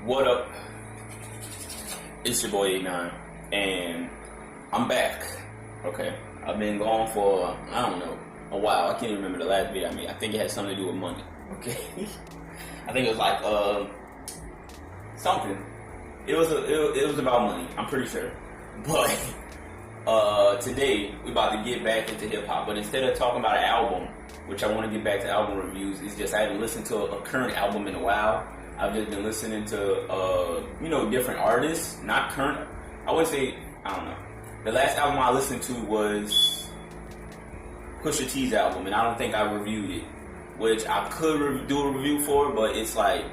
What up? It's your boy Anon, and I'm back. Okay, I've been gone for I don't know a while. I can't even remember the last video I made. I think it had something to do with money. Okay, I think it was like something. It was about money. I'm pretty sure. But today we about to get back into hip hop. But instead of talking about an album, which I want to get back to album reviews, it's just I haven't listened to a current album in a while. I've just been listening to, different artists, not current. I would say, I don't know. The last album I listened to was Pusha T's album, and I don't think I reviewed it, which I could do a review for, but it's like,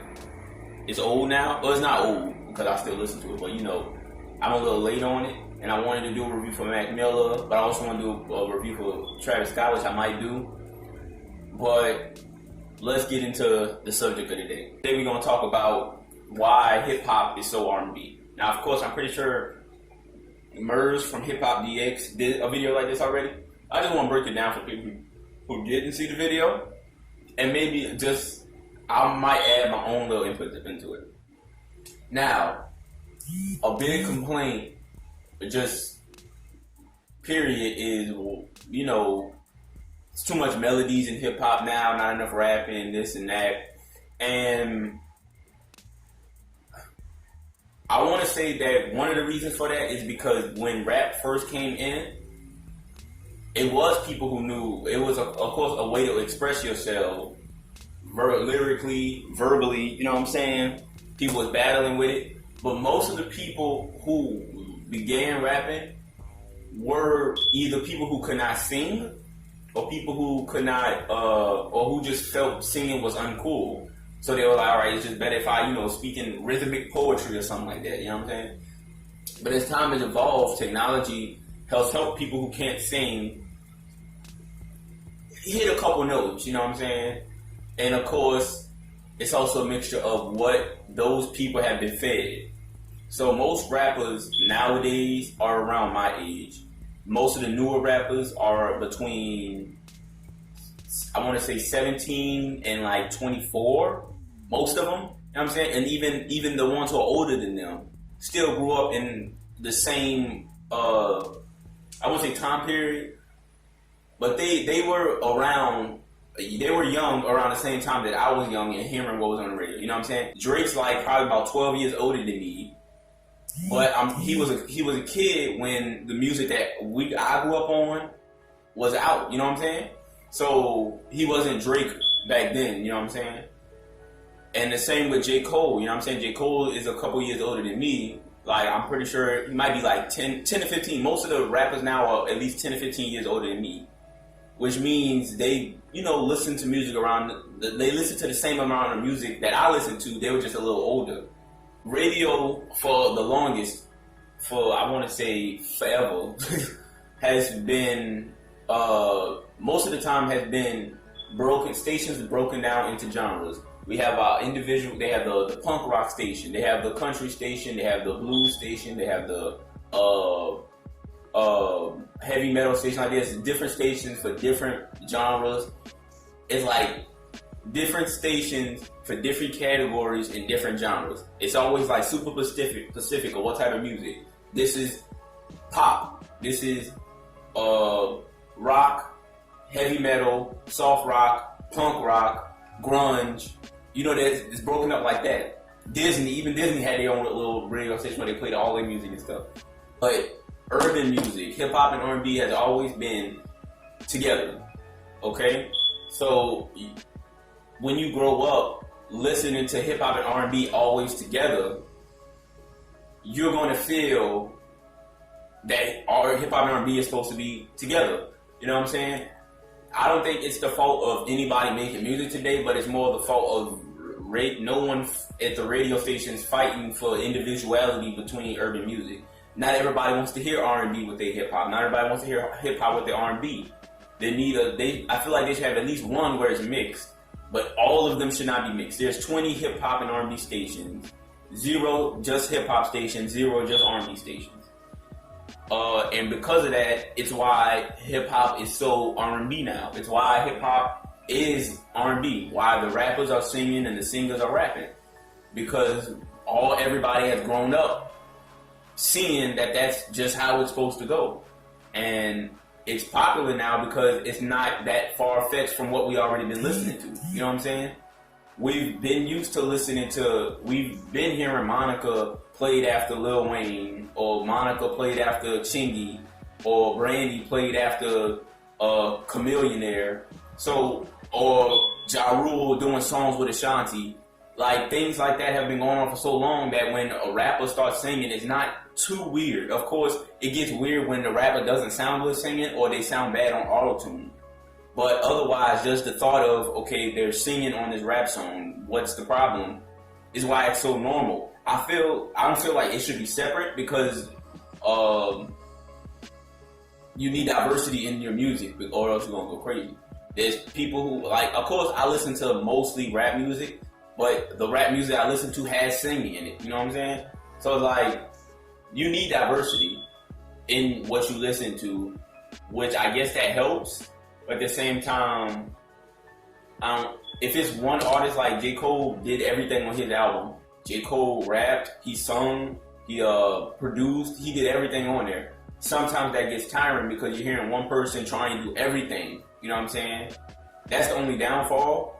it's old now. Well, it's not old, because I still listen to it, but I'm a little late on it, and I wanted to do a review for Mac Miller, but I also want to do a review for Travis Scott, which I might do. But let's get into the subject of the day. Today we're going to talk about why hip-hop is so R&B. Now, of course, I'm pretty sure Murs from Hip Hop DX did a video like this already. I just want to break it down for people who didn't see the video. And maybe just, I might add my own little input into it. Now, a big complaint, just period, is, it's too much melodies in hip hop now, not enough rapping, this and that. And I want to say that one of the reasons for that is because when rap first came in, it was people who knew, it was, of course, a way to express yourself lyrically, verbally, you know what I'm saying? People was battling with it. But most of the people who began rapping were either people who could not sing, or people who could not, or who just felt singing was uncool. So they were like, all right, it's just better if I, speak in rhythmic poetry or something like that, you know what I'm saying? But as time has evolved, technology has helped people who can't sing hit a couple notes, you know what I'm saying? And of course, it's also a mixture of what those people have been fed. So most rappers nowadays are around my age. Most of the newer rappers are between, I want to say 17 and like 24. Most of them, you know what I'm saying? And even the ones who are older than them still grew up in the same, I won't say time period, but they were around, they were young around the same time that I was young and hearing what was on the radio. You know what I'm saying? Drake's like probably about 12 years older than me. But he was a kid when the music that I grew up on was out, you know what I'm saying? So he wasn't Drake back then, you know what I'm saying? And the same with J. Cole, you know what I'm saying? J. Cole is a couple years older than me. Like, I'm pretty sure he might be like 10 to 15. Most of the rappers now are at least 10 to 15 years older than me. Which means they, listen to music they listen to the same amount of music that I listen to. They were just a little older. Radio, for the longest, for I want to say forever, has been, most of the time has been stations broken down into genres. We have our individual, they have the punk rock station, they have the country station, they have the blues station, they have the heavy metal station. Like there's different stations for different genres. It's like different stations for different categories and different genres. It's always like super specific of what type of music. This is pop. This is rock, heavy metal, soft rock, punk rock, grunge. It's broken up like that. Even Disney had their own little radio station where they played all their music and stuff. But urban music, hip hop and R&B has always been together. Okay? So when you grow up listening to hip hop and R&B always together, you're going to feel that hip hop and R&B is supposed to be together. You know what I'm saying? I don't think it's the fault of anybody making music today, but it's more the fault of no one at the radio stations fighting for individuality between urban music. Not everybody wants to hear R&B with their hip hop. Not everybody wants to hear hip hop with their R&B. I feel like they should have at least one where it's mixed. But all of them should not be mixed. There's 20 hip hop and R&B stations, 0 just hip hop stations, 0 just R&B stations. And because of that, it's why hip hop is so R&B now. It's why hip hop is R&B. Why the rappers are singing and the singers are rapping. Because everybody has grown up seeing that that's just how it's supposed to go. And it's popular now because it's not that far-fetched from what we already been listening to. You know what I'm saying? We've been used to we've been hearing Monica played after Lil Wayne, or Monica played after Chingy, or Brandy played after Chameleonaire. So, or Ja Rule doing songs with Ashanti. Like, things like that have been going on for so long that when a rapper starts singing, it's not too weird. Of course, it gets weird when the rapper doesn't sound good singing or they sound bad on auto-tune. But otherwise, just the thought of, okay, they're singing on this rap song, what's the problem, is why it's so normal. I don't feel like it should be separate because you need diversity in your music or else you're going to go crazy. There's people who, like, of course, I listen to mostly rap music, but the rap music I listen to has singing in it. You know what I'm saying? So, like, you need diversity in what you listen to, which I guess that helps. But at the same time, if it's one artist, like J. Cole did everything on his album. J. Cole rapped, he sung, he produced, he did everything on there. Sometimes that gets tiring because you're hearing one person trying to do everything. You know what I'm saying? That's the only downfall.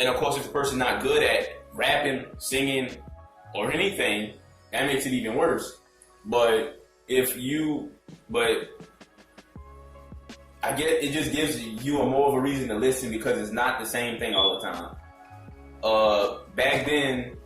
And of course, if the person's not good at rapping, singing, or anything, that makes it even worse. But I guess it just gives you more of a reason to listen because it's not the same thing all the time. Back then,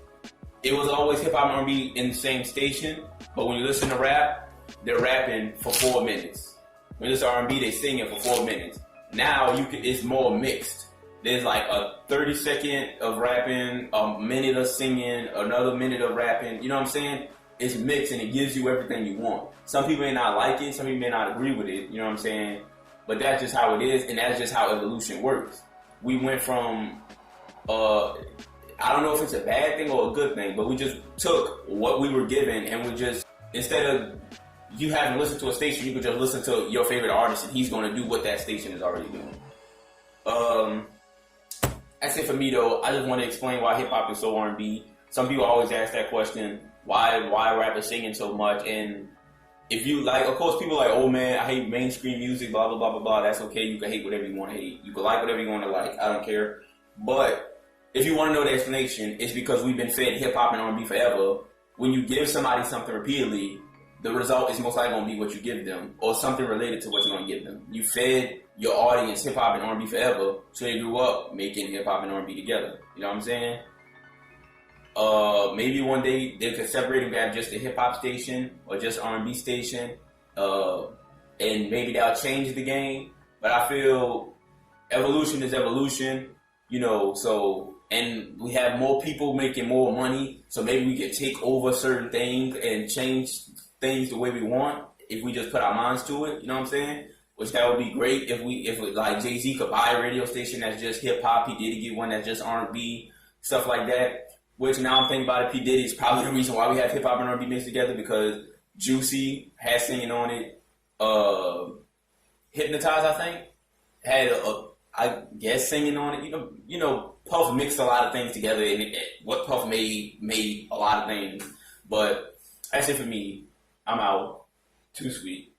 it was always hip hop and R&B in the same station, but when you listen to rap, they're rapping for 4 minutes. When you listen to R&B, they sing it for 4 minutes. Now it's more mixed. There's like a 30-second of rapping, a minute of singing, another minute of rapping. You know what I'm saying? It's mixed and it gives you everything you want. Some people may not like it, some people may not agree with it. You know what I'm saying? But that's just how it is, and that's just how evolution works. We went from, I don't know if it's a bad thing or a good thing, but we just took what we were given and we just, instead of you having to listen to a station, you could just listen to your favorite artist and he's going to do what that station is already doing. That's it for me though. I just want to explain why hip hop is so R&B. Some people always ask that question, why rappers singing so much? And if you like, of course, people are like, oh man, I hate mainstream music, blah, blah, blah, blah, blah. That's okay. You can hate whatever you want to hate. You can like whatever you want to like. I don't care. But if you want to know the explanation, it's because we've been fed hip hop and R&B forever. When you give somebody something repeatedly, the result is most likely going to be what you give them or something related to what you're going to give them. You fed your audience hip hop and R&B forever, so they grew up making hip hop and R&B together. You know what I'm saying? Maybe one day they could separate and have just a hip hop station or just R&B station, and maybe that'll change the game. But I feel evolution is evolution, you know. So, and we have more people making more money, so maybe we can take over certain things and change things the way we want if we just put our minds to it. You know what I'm saying? Which that would be great if like Jay-Z could buy a radio station that's just hip hop. He did get one that's just R&B, stuff like that. Which now I'm thinking about it, P. Diddy is probably the reason why we have hip hop and R&B mixed together because Juicy had singing on it. Hypnotize, I think, had I guess singing on it. You know, Puff mixed a lot of things together, and what Puff made a lot of things. But that's it for me. I'm out. Too sweet.